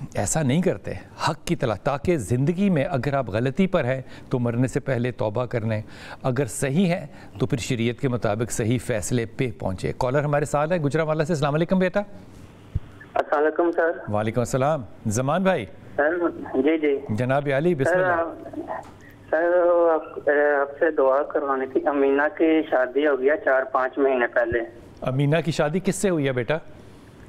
ایسا نہیں کرتے، حق کی طرح، تاکہ زندگی میں اگر آپ غلطی پر ہیں تو مرنے سے پہلے توبہ کر لیں، اگر صحیح ہے تو پھر شریعت کے مطابق صحیح فیصلے پہ پہنچے۔ کالر ہمارے ساتھ ہے گجرانوالہ سے۔ السلام علیکم بیٹا۔ السلام علیکم سر۔ وعلیکم السلام۔ زمان بھائی۔ سر جی جناب علی، بسم اللہ۔ سر آپ سے دعا کروانی تھی، امینہ کی شادی ہو گیا 4-5 مہینے پہلے۔ امینہ کی شادی کس سے ہوئی ہے بیٹا؟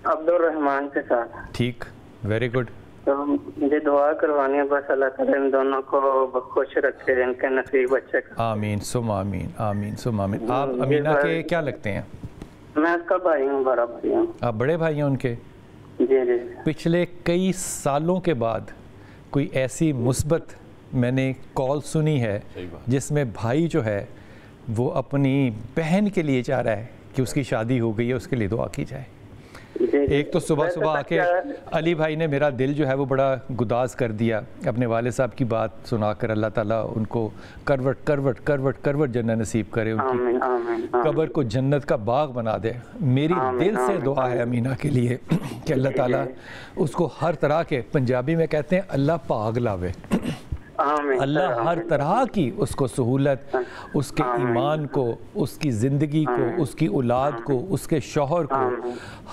عبدالرحمان کے ساتھ۔ ٹھیک، ویری گڈ۔ تو مجھے دعا کروانی ہے، بس اللہ تعالیٰ ان دونوں کو خوش رکھے، ان کے نصیب اچھے کا۔ آمین سم آمین، آمین سم آمین۔ آپ امینہ کے کیا لگتے ہیں؟ میں اس کا بھائی ہوں، بڑا بھائی ہوں۔ آپ بڑے بھائی ہیں ان کے؟ جی جی۔ پچھلے کئی سالوں کے بعد کوئی ایسی مثبت میں نے کال سنی ہے جس میں بھائی جو ہے وہ اپنی بہن کے لیے چاہ رہا ہے کہ اس کی شادی ہو گئی ہے، اس کے لیے دعا کی جائے۔ ایک تو صبح صبح آ کے علی بھائی نے میرا دل جو ہے وہ بڑا گداز کر دیا، اپنے والد صاحب کی بات سنا کر۔ اللہ تعالیٰ ان کو کروٹ کروٹ کروٹ کروٹ جنت نصیب کرے، ان کی قبر کو جنت کا باغ بنا دے۔ میری دل سے دعا ہے امینہ کے لیے کہ اللہ تعالیٰ اس کو ہر طرح کے، پنجابی میں کہتے ہیں اللہ پاگ لاوے، اللہ ہر طرح کی اس کو سہولت، اس کے ایمان کو، اس کی زندگی کو، اس کی اولاد کو، اس کے شوہر کو،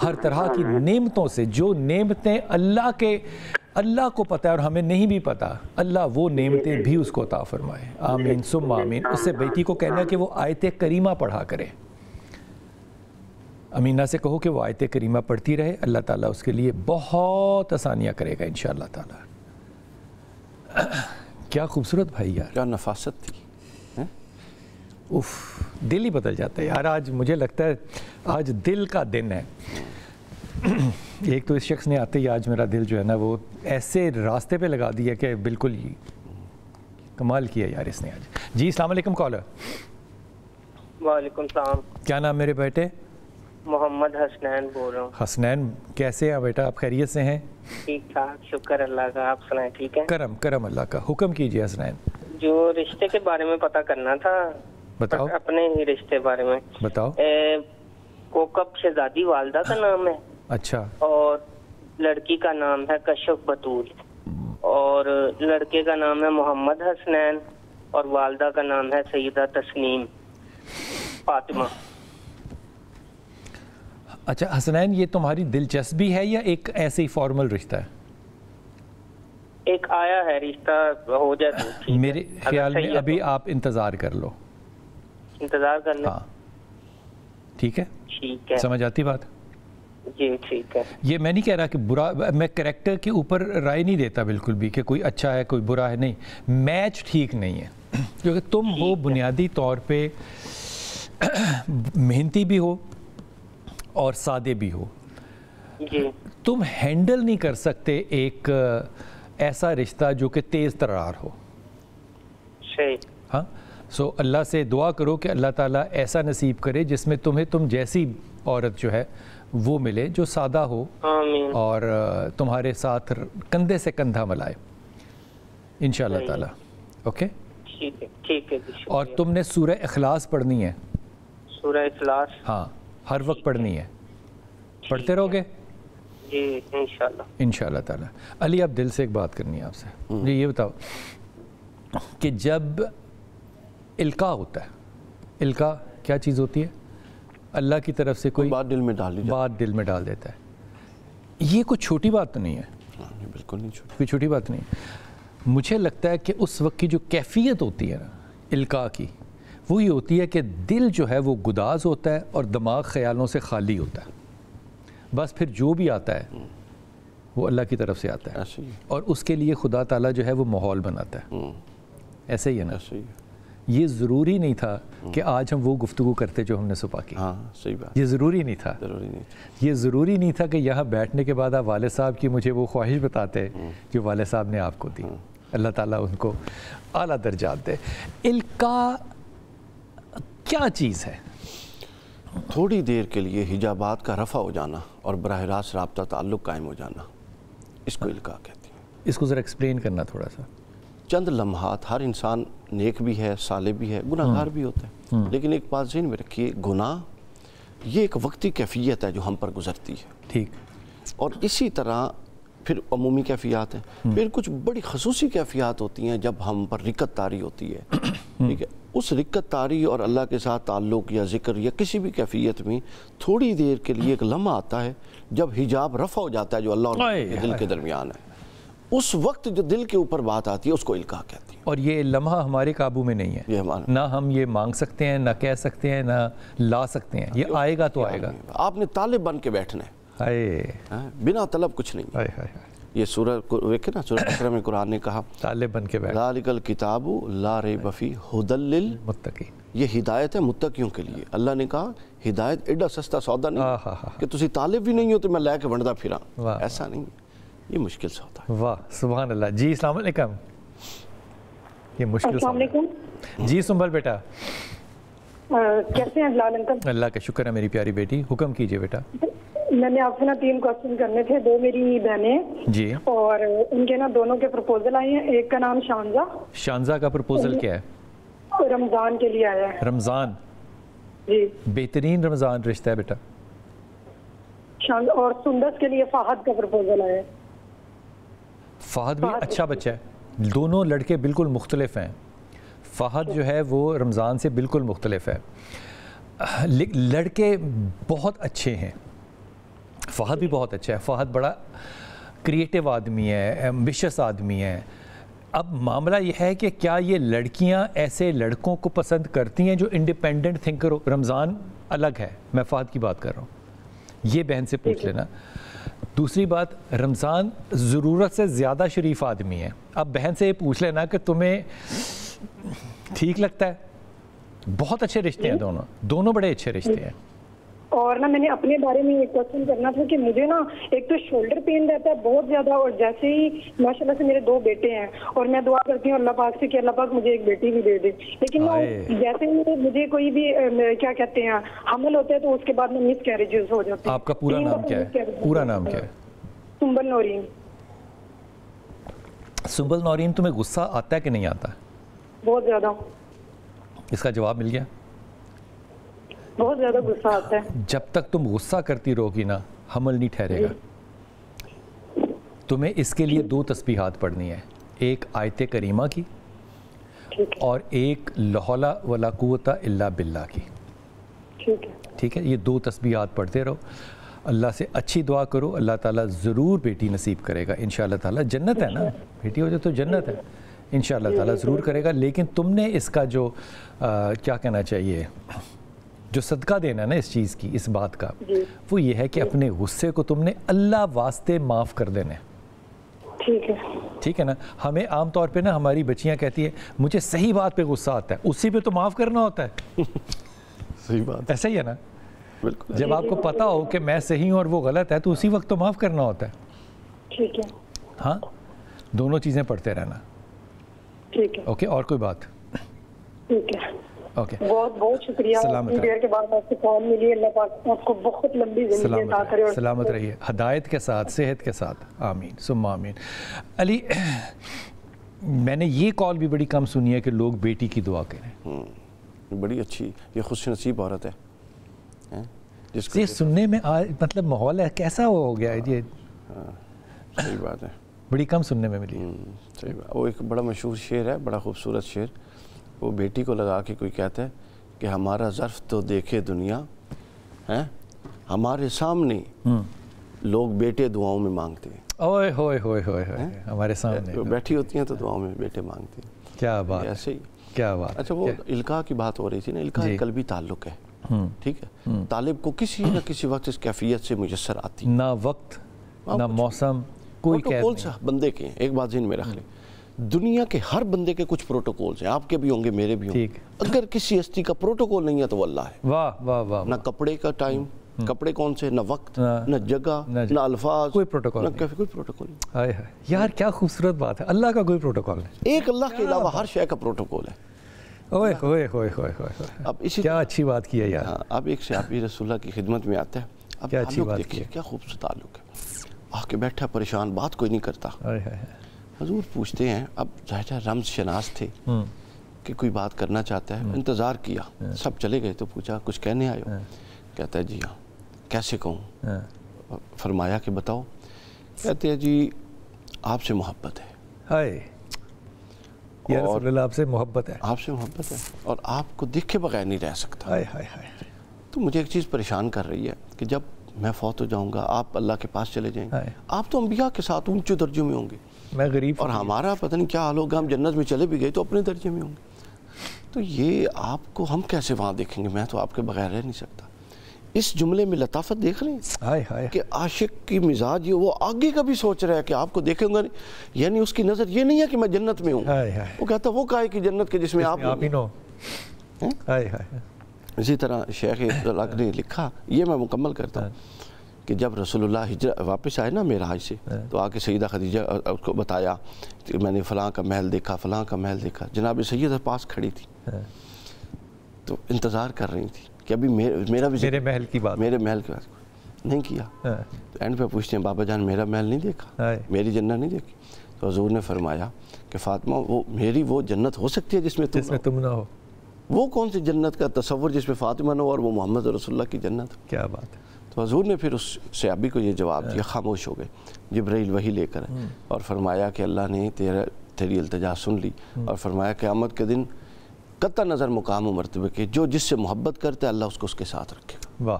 ہر طرح کی نعمتوں سے، جو نعمتیں اللہ کو پتہ ہے اور ہمیں نہیں بھی پتہ، اللہ وہ نعمتیں بھی اس کو عطا فرمائے۔ آمین ثم آمین۔ اس سے بیٹی کو کہنا کہ وہ آیت کریمہ پڑھا کرے، امینہ سے کہو کہ وہ آیت کریمہ پڑھتی رہے، اللہ تعالیٰ اس کے لیے بہت آسانیاں کرے گا انشاءاللہ تعالیٰ۔ کیا خوبصورت بھائی یار، کیا نفاست تھی۔ اف، دل ہی بدل جاتا ہے یار۔ آج مجھے لگتا ہے آج دل کا دن ہے۔ ایک تو اس شخص نے آتے ہی آج میرا دل جو ہے نا وہ ایسے راستے پہ لگا دیا کہ بالکل ہی کمال کیا یار اس نے آج۔ جی السلام علیکم کالر۔ وعلیکم السلام۔ کیا نام میرے بیٹے؟ محمد حسنین بول رہا ہوں۔ حسنین، کیسے ہیں بیٹا آپ؟ خیریت سے ہیں؟ ٹھیک ٹھاک، شکر اللہ کا، آپ سنائیں ٹھیک ہے؟ کرم اللہ کا۔ حکم کیجیے حسنین۔ جو رشتے کے بارے میں پتہ کرنا تھا، بتاؤ۔ اپنے ہی رشتے بارے میں بتاؤ۔ کوکب شہزادی والدہ کا نام ہے، اچھا، اور لڑکی کا نام ہے کشف بطول، اور لڑکے کا نام ہے محمد حسنین، اور والدہ کا نام ہے سیدہ تسنیم فاطمہ۔ اچھا حسنین، یہ تمہاری دلچسپی ہے یا ایک ایسے ہی فارمل رشتہ ہے؟ ایک آیا ہے رشتہ، ہو جائے تو ٹھیک ہے۔ میرے خیال میں ابھی آپ انتظار کر لو۔ انتظار کر لیں؟ ہاں ٹھیک ہے، ٹھیک ہے، سمجھ آتی بات؟ جی ٹھیک ہے۔ یہ میں نہیں کہہ رہا کہ برا، میں کریکٹر کے اوپر رائے نہیں دیتا بالکل بھی کہ کوئی اچھا ہے کوئی برا ہے، نہیں، میچ ٹھیک نہیں ہے، کیونکہ تم ہو بنیادی طور پہ محنتی بھی ہو اور سادے بھی ہو، جی تم ہینڈل نہیں کر سکتے ایک ایسا رشتہ جو کہ تیز ترار ہو۔ صحیح۔ ہاں، سو اللہ سے دعا کرو کہ اللہ تعالیٰ ایسا نصیب کرے جس میں تم جیسی عورت جو ہے وہ ملے، جو سادہ ہو آمین، اور تمہارے ساتھ کندھے سے کندھا ملائے انشاءاللہ تعالیٰ۔ اوکے، ٹھیک ہے ٹھیک ہے جی۔ اور تم نے سورہ اخلاص پڑھنی ہے۔ سورہ اخلاص؟ ہاں، ہر وقت پڑھنی ہے، پڑھتے رہو گے؟ جی انشاءاللہ انشاءاللہ تعالیٰ۔ علی اب دل سے ایک بات کرنی ہے آپ سے، مجھے یہ بتاؤ کہ جب القاء ہوتا ہے، القاء کیا چیز ہوتی ہے؟ اللہ کی طرف سے کوئی بات دل میں ڈال بات دل میں ڈال دیتا ہے۔ یہ کوئی چھوٹی بات تو نہیں ہے، بالکل نہیں چھوٹی، کوئی چھوٹی بات نہیں۔ مجھے لگتا ہے کہ اس وقت کی جو کیفیت ہوتی ہے نا القاء کی، وہ یہ ہوتی ہے کہ دل جو ہے وہ گداز ہوتا ہے اور دماغ خیالوں سے خالی ہوتا ہے، بس پھر جو بھی آتا ہے وہ اللہ کی طرف سے آتا ہے، اور اس کے لیے خدا تعالیٰ جو ہے وہ ماحول بناتا ہے۔ ایسے ہی ہے نا؟ یہ ضروری نہیں تھا کہ آج ہم وہ گفتگو کرتے جو ہم نے صبح کی۔ ہاں صحیح بات، یہ ضروری نہیں تھا، یہ ضروری نہیں تھا کہ یہاں بیٹھنے کے بعد آپ والد صاحب کی مجھے وہ خواہش بتاتے جو والد صاحب نے آپ کو دی۔ اللہ تعالیٰ ان کو اعلیٰ درجات دے۔ القاء کیا چیز ہے؟ تھوڑی دیر کے لیے حجابات کا رفع ہو جانا اور براہ راست رابطہ تعلق قائم ہو جانا، اس کو القاء کہتے ہیں۔ اس کو ذرا ایکسپلین کرنا تھوڑا سا۔ چند لمحات، ہر انسان نیک بھی ہے، صالح بھی ہے، گناہ گار بھی ہوتا ہے، لیکن ایک بات ذہن میں رکھیے، گناہ یہ ایک وقتی کیفیت ہے جو ہم پر گزرتی ہے، ٹھیک، اور اسی طرح پھر عمومی کیفیات ہیں، پھر کچھ بڑی خصوصی کیفیات ہوتی ہیں جب ہم پر رکت طاری ہوتی ہے، ٹھیک ہے. اس رکت طاری اور اللہ کے ساتھ تعلق یا ذکر یا کسی بھی کیفیت میں تھوڑی دیر کے لیے ایک لمحہ آتا ہے جب حجاب رفع ہو جاتا ہے جو اللہ اور دل کے درمیان ہے. اس وقت جو دل کے اوپر بات آتی ہے اس کو القاء کہتی ہے. اور یہ لمحہ ہمارے قابو میں نہیں ہے، نہ ہم یہ مانگ سکتے ہیں، نہ کہہ سکتے ہیں، نہ لا سکتے ہیں. یہ آئے گا تو آئے گا. آپ نے طالب بن کے بیٹھنا ہے، بنا طلب کچھ نہیں. یہ سورہ دیکھیں نا، سورہ بقرہ میں قرآن نے کہا طالب بن کے بیٹھنا، ذالک الکتاب لا ریب فیہ ھدی للمتقین. یہ ہدایت ہے متقیوں کے لیے. اللہ نے کہا ہدایت ایڈا سستا سودا نہیں کہ تسی طالب بھی نہیں ہو تو میں لے کے ونڈتا پھراں، ایسا نہیں، یہ مشکل سودا ہے. واہ سبحان اللہ. جی السلام علیکم. یہ مشکل السلام علیکم. جی سنبل بیٹا کیسے ہیں بلال انکل؟ اللہ کا شکر ہے میری پیاری بیٹی، حکم کیجئے بیٹا. میں نے آپ سے نا 3 کوسچن کرنے تھے. 2 میری بہنیں ہیں جی، اور ان کے نا دونوں کے پرپوزل آئے ہیں. ایک کا نام شانزہ. شانزہ کا پرپوزل کیا ہے؟ رمضان کے لیے آیا ہے. رمضان؟ جی بہترین رمضان رشتہ ہے بیٹا. اور سندس کے لیے فہد کا پرپوزل آیا ہے. فہد بھی اچھا بچہ ہے. دونوں لڑکے بالکل مختلف ہیں. فہد جو ہے وہ رمضان سے بالکل مختلف ہے. لڑکے بہت اچھے ہیں. فہد بھی بہت اچھا ہے. فہد بڑا کریٹیو آدمی ہے، ایمبیشس آدمی ہے. اب معاملہ یہ ہے کہ کیا یہ لڑکیاں ایسے لڑکوں کو پسند کرتی ہیں جو انڈیپینڈنٹ تھنکر ہو؟ رمضان الگ ہے، میں فہد کی بات کر رہا ہوں. یہ بہن سے پوچھ لینا. دوسری بات، رمضان ضرورت سے زیادہ شریف آدمی ہے. اب بہن سے یہ پوچھ لینا کہ تمہیں ٹھیک لگتا ہے. بہت اچھے رشتے ہیں دونوں بڑے اچھے رشتے ہیں. اور نا میں نے اپنے بارے میں ایک کوسچن کرنا تھا کہ مجھے نا ایک تو شولڈر پین رہتا ہے بہت زیادہ، اور جیسے ہی ماشاءاللہ سے میرے 2 بیٹے ہیں اور میں دعا کرتی ہوں اللہ پاک سے کہ اللہ پاک مجھے ایک بیٹی بھی دے دے، لیکن جیسے ہی مجھے کوئی بھی کیا کہتے ہیں حمل ہوتا ہے تو اس کے بعد میں مس کیریجز ہو جاتی ہیں. آپ کا پورا نام کیا ہے؟ پورا نام کیا ہے؟ سنبل نورین. سنبل نورین، تمہیں غصہ آتا ہے کہ نہیں آتا؟ بہت زیادہ. اس کا جواب مل گیا؟ بہت زیادہ غصہ آتا ہے. جب تک تم غصہ کرتی رہو گی نا حمل نہیں ٹھہرے گا. تمہیں اس کے لیے 2 تسبیحات پڑھنی ہے، ایک آیت کریمہ کی اور ایک لا حول ولا قوت الا باللہ کی. ٹھیک ہے، یہ 2 تسبیحات پڑھتے رہو. اللہ سے اچھی دعا کرو، اللہ تعالیٰ ضرور بیٹی نصیب کرے گا انشاءاللہ تعالیٰ. جنت ہے نا، بیٹی ہو جائے تو جنت ہے انشاءاللہ تعالیٰ ضرور کرے گا. لیکن تم نے اس کا جو کیا کہنا چاہیے، جو صدقہ دینا ہے نا اس چیز کی، اس بات کا، وہ یہ ہے کہ اپنے غصے کو تم نے اللہ واسطے معاف کر دینا ہے. ٹھیک ہے نا. ہمیں عام طور پہ نا ہماری بچیاں کہتی ہیں مجھے صحیح بات پہ غصہ آتا ہے، اسی پہ تو معاف کرنا ہوتا ہے. صحیح بات، ایسا ہی ہے نا. جب آپ کو پتا ہو کہ میں صحیح ہوں اور وہ غلط ہے تو اسی وقت تو معاف کرنا ہوتا ہے. ٹھیک ہے. ہاں، دونوں چیزیں پڑھتے رہنا. ٹھیک ہے. اوکے، اور کوئی بات؟ ٹھیک ہے. اوکے، بہت بہت شکریہ. دیر کے بعد آپ سے کال ملی. اللہ پاک آپ کو بہت لمبی زندگی عطا کرے اور سلامت رہیے، ہدایت کے ساتھ، صحت کے ساتھ. آمین ثم آمین. علی، میں نے یہ کال بھی بڑی کم سنی ہے کہ لوگ بیٹی کی دعا کریں. بڑی اچھی، یہ خوش نصیب عورت ہے. یہ سننے میں مطلب ماحول ہے کیسا ہو گیا ہے یہ. صحیح بات ہے، بڑی کم سننے میں ملی. صحیح بات. وہ ایک بڑا مشہور شعر ہے، بڑا خوبصورت شعر. وہ بیٹی کو لگا کے کوئی کہتا ہے کہ ہمارا ظرف تو دیکھے دنیا ہے، ہمارے سامنے لوگ بیٹے دعاؤں میں مانگتے ہیں. اوئے ہوئے ہوئے ہوئے ہوئے، ہمارے سامنے بیٹھی ہوتی ہیں تو دعاؤں میں بیٹے مانگتے ہیں. کیا بات، ایسے ہی. کیا بات. اچھا، وہ القاء کی بات ہو رہی تھی نا، القاء ایک قلبی تعلق ہے. ٹھیک ہے، طالب کو کسی نہ کسی وقت اس کیفیت سے میسر آتی، نہ وقت نہ موسم، کوئی پروٹوکول سے بندے کے. ایک بات ذہن میں رکھ لیں، دنیا کے ہر بندے کے کچھ پروٹوکولز ہیں. آپ کے بھی ہوں گے، میرے بھی ہوں گے. اگر کسی ہستی کا پروٹوکول نہیں ہے تو وہ اللہ ہے. واہ واہ واہ. نہ کپڑے کا ٹائم، کپڑے کون سے، نہ وقت، نہ جگہ، نہ الفاظ، کوئی پروٹوکول نہیں. کوئی پروٹوکول نہیں. ہائے ہائے یار، کیا خوبصورت بات ہے. اللہ کا کوئی پروٹوکول نہیں. ایک اللہ کے علاوہ ہر شے کا پروٹوکول ہے. اوئے ہوئے ہوئے ہوئے ہوئے. اب اسی کیا اچھی بات کی ہے یار. اب ایک صحابی رسول اللہ کی خدمت میں آتا ہے. اب کیا اچھی بات دیکھیے کیا خوبصورت تعلق ہے. آ کے بیٹھا پریشان، بات کوئی نہیں کرتا. حضور پوچھتے ہیں، اب ظاہر رمز شناس تھے کہ کوئی بات کرنا چاہتا ہے. انتظار کیا، سب چلے گئے تو پوچھا کچھ کہنے آئے ہو؟ کہتا ہے جی ہاں. کیسے کہوں؟ فرمایا کہ بتاؤ. کہتے ہیں جی آپ سے محبت ہے، ہائے یا رسول اللہ آپ سے محبت ہے، آپ سے محبت ہے اور آپ کو دیکھے بغیر نہیں رہ سکتا. ہائے ہائے ہائے. تو مجھے ایک چیز پریشان کر رہی ہے کہ جب میں فوت ہو جاؤں گا آپ اللہ کے پاس چلے جائیں گے، آپ تو انبیاء کے ساتھ اونچے درجے میں ہوں گے، میں غریب اور ہمارا پتہ نہیں کیا حال ہوگا، ہم جنت میں چلے بھی گئے تو اپنے درجے میں ہوں گے. تو یہ آپ کو ہم کیسے وہاں دیکھیں گے؟ میں تو آپ کے بغیر رہ نہیں سکتا. اس جملے میں لطافت دیکھ رہے ہیں ہائے ہائے. کہ عاشق کی مزاج یہ وہ آگے کا بھی سوچ رہا ہے کہ آپ کو دیکھیں گا، یعنی اس کی نظر یہ نہیں ہے کہ میں جنت میں ہوں، ہائے ہائے. وہ کہتا وہ کہا ہے کہ جنت کے جس میں آپ ہی نو. ہائے ہائے. اسی طرح شیخ عبدالحق نے لکھا، یہ میں مکمل کرتا ہوں، کہ جب رسول اللہ ہجرت واپس آئے نا معراج سے، تو آ کے سیدہ خدیجہ اس کو بتایا کہ میں نے فلاں کا محل دیکھا، فلاں کا محل دیکھا. جناب سیدہ پاس کھڑی تھی تو انتظار کر رہی تھی کہ ابھی میرا بھی میرے محل کی بات، میرے محل کی بات نہیں کیا. تو اینڈ پہ پوچھتے ہیں بابا جان میرا محل نہیں دیکھا، میری جنت نہیں دیکھی؟ تو حضور نے فرمایا کہ فاطمہ وہ جنت ہو سکتی ہے جس میں تم نہ ہو. وہ کون سی جنت کا تصور جس میں فاطمہ نہ ہو اور وہ محمد رسول اللہ کی جنت؟ کیا بات ہے. تو حضور نے پھر اس صحابی کو یہ جواب دیا، خاموش ہو گئے. جبرائیل وحی لے کر اور فرمایا کہ اللہ نے تیری التجا سن لی، اور فرمایا قیامت کے دن قطع نظر مقام و مرتبے کے جو جس سے محبت کرتے اللہ اس کو اس کے ساتھ رکھے گا. واہ.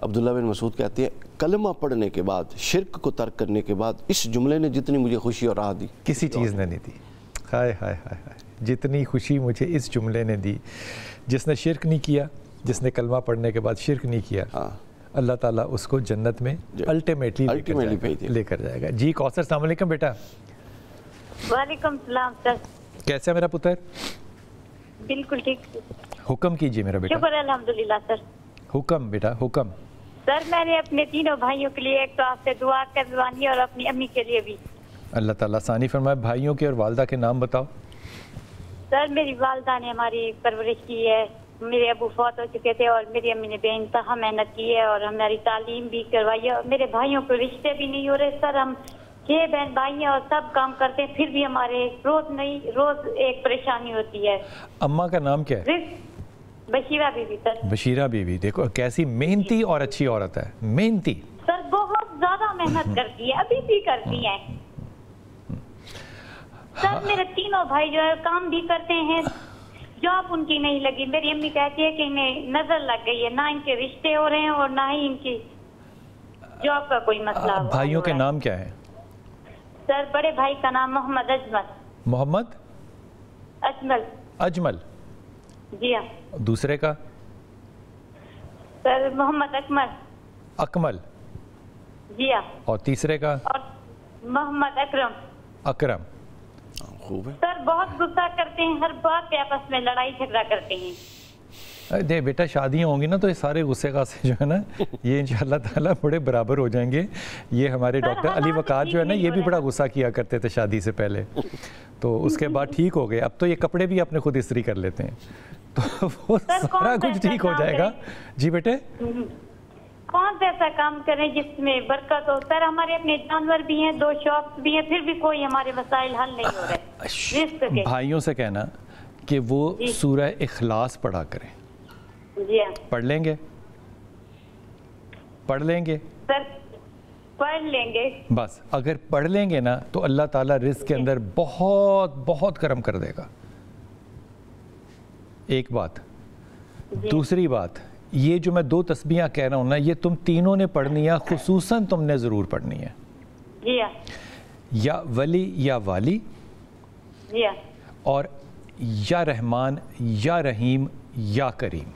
عبداللہ بن مسعود کہتے ہیں کلمہ پڑھنے کے بعد، شرک کو ترک کرنے کے بعد اس جملے نے جتنی مجھے خوشی اور راحت دی کسی چیز نے نہیں دی. ہائے ہائے ہائے ہائے. جتنی خوشی مجھے اس جملے نے دی، جس نے شرک نہیں کیا، جس نے کلمہ پڑھنے کے بعد شرک نہیں کیا، اللہ تعالیٰ اس کو جنت میں الٹیمیٹلی لے کر جائے گا. جی کوثر السلام علیکم بیٹا. وعلیکم السلام سر. کیسا ہے میرا پتر؟ بالکل ٹھیک. حکم کیجئے میرا بیٹا. شکر الحمدللہ سر. حکم بیٹا حکم. سر میں نے اپنے تینوں بھائیوں کے لیے ایک تو آپ سے دعا کروانی اور اپنی امی کے لیے بھی. اللہ تعالیٰ ثانی فرمائے. بھائیوں کے اور والدہ کے نام بتاؤ. سر میری والدہ نے ہماری پرورش کی ہے، میرے ابو فوت ہو چکے تھے اور میری امی نے بے انتہا محنت کی ہے اور ہماری تعلیم بھی کروائی ہے، اور میرے بھائیوں کو رشتے بھی نہیں ہو رہے سر. ہم 6 بہن بھائی ہیں اور سب کام کرتے ہیں، پھر بھی ہمارے روز ایک پریشانی ہوتی ہے. اماں کا نام کیا ہے؟ Bashira Bibi sir. Bashira Bibi. دیکھو کیسی محنتی اور اچھی عورت ہے. محنتی سر، بہت زیادہ محنت کرتی ہے، ابھی بھی کرتی ہیں سر. میرے تینوں بھائی جو ہے کام بھی کرتے ہیں، جاب ان کی نہیں لگی. میری امی کہتی ہے کہ انہیں نظر لگ گئی ہے، نہ ان کے رشتے ہو رہے ہیں اور نہ ہی ان کی جاب کا کوئی مسئلہ. بھائیوں کے نام کیا ہے سر؟ بڑے بھائی کا نام محمد اجمل. محمد اجمل. جی ہاں. دوسرے کا؟ سر محمد اکمل. جی ہاں. اور تیسرے کا؟ اور محمد اکرم. خوب ہے سر. بہت غصہ کرتے ہیں، ہر بات پہ آپس میں لڑائی جھگڑا کرتے ہیں. دے بیٹا شادیاں ہوں گی نا تو یہ سارے غصے غاصے جو ہے نا یہ انشاءاللہ تعالیٰ بڑے برابر ہو جائیں گے. یہ ہمارے ڈاکٹر علی وقار جو ہے نا یہ بھی بڑا غصہ کیا کرتے تھے شادی سے پہلے، تو اس کے بعد ٹھیک ہو گئے. اب تو یہ کپڑے بھی اپنے خود استری کر لیتے ہیں، تو وہ سارا کچھ ٹھیک ہو جائے گا. جی بیٹے کون سا ایسا کام کریں جس میں برکت ہو؟ سر ہمارے اپنے جانور بھی ہیں، 2 شاپس بھی ہیں، پھر بھی کوئی ہمارے مسائل حل نہیں ہو رہے. بھائیوں سے کہنا کہ وہ سورہ اخلاص پڑھا کریں. جی ہاں. پڑھ لیں گے سر؟ پڑھ لیں گے. بس اگر پڑھ لیں گے نا تو اللہ تعالیٰ رزق کے اندر بہت بہت کرم کر دے گا. ایک بات. دوسری بات، یہ جو میں 2 تسبیحاں کہہ رہا ہوں نا یہ تم تینوں نے پڑھنی ہے، خصوصاً تم نے ضرور پڑھنی ہے. جی ہاں. یا ولی یا والی، جی ہاں. اور یا رحمان یا رحیم یا کریم.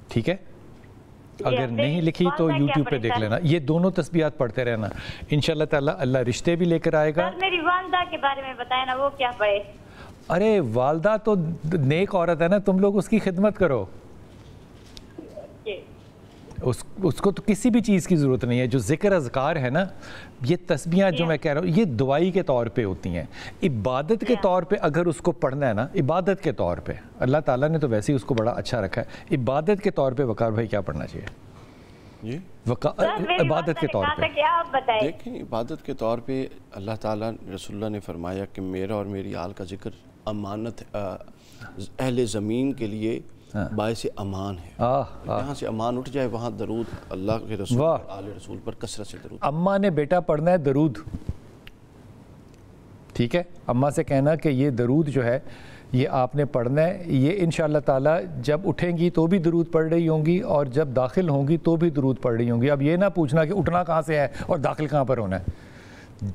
ٹھیک ہے؟ اگر نہیں لکھی تو یوٹیوب پہ دیکھ لینا. یہ دونوں تسبیحات پڑھتے رہنا انشاءاللہ تعالیٰ. اللہ رشتے بھی لے کر آئے گا. سر میری والدہ کے بارے میں بتائیں نا، وہ کیا پڑھے؟ ارے والدہ تو نیک عورت ہے نا، تم لوگ اس کی خدمت کرو. اس کو تو کسی بھی چیز کی ضرورت نہیں ہے. جو ذکر اذکار ہے نا، یہ تسبیحاں جو میں کہہ رہا ہوں یہ دعائی کے طور پہ ہوتی ہیں. عبادت کے طور پہ اگر اس کو پڑھنا ہے نا، عبادت کے طور پہ اللہ تعالیٰ نے تو ویسے ہی اس کو بڑا اچھا رکھا ہے. عبادت کے طور پہ وقار بھائی کیا پڑھنا چاہیے؟ جی عبادت کے طور پہ دیکھیں، عبادت کے طور پہ اللہ تعالیٰ رسول اللہ نے فرمایا کہ میرا اور میری آل کا ذکر امانت اہل زمین کے لیے باعث امان ہے. جہاں سے امان اٹھ جائے وہاں درود اللہ کے رسول اور آل رسول پر کثرت سے درود. اماں نے بیٹا پڑھنا ہے درود, ٹھیک ہے, اماں سے کہنا کہ یہ درود جو ہے یہ آپ نے پڑھنا ہے, یہ انشاءاللہ تعالیٰ جب اٹھیں گی تو بھی درود پڑھ رہی ہوں گی اور جب داخل ہوں گی تو بھی درود پڑھ رہی ہوں گی. اب یہ نہ پوچھنا کہ اٹھنا کہاں سے ہے اور داخل کہاں پر ہونا ہے,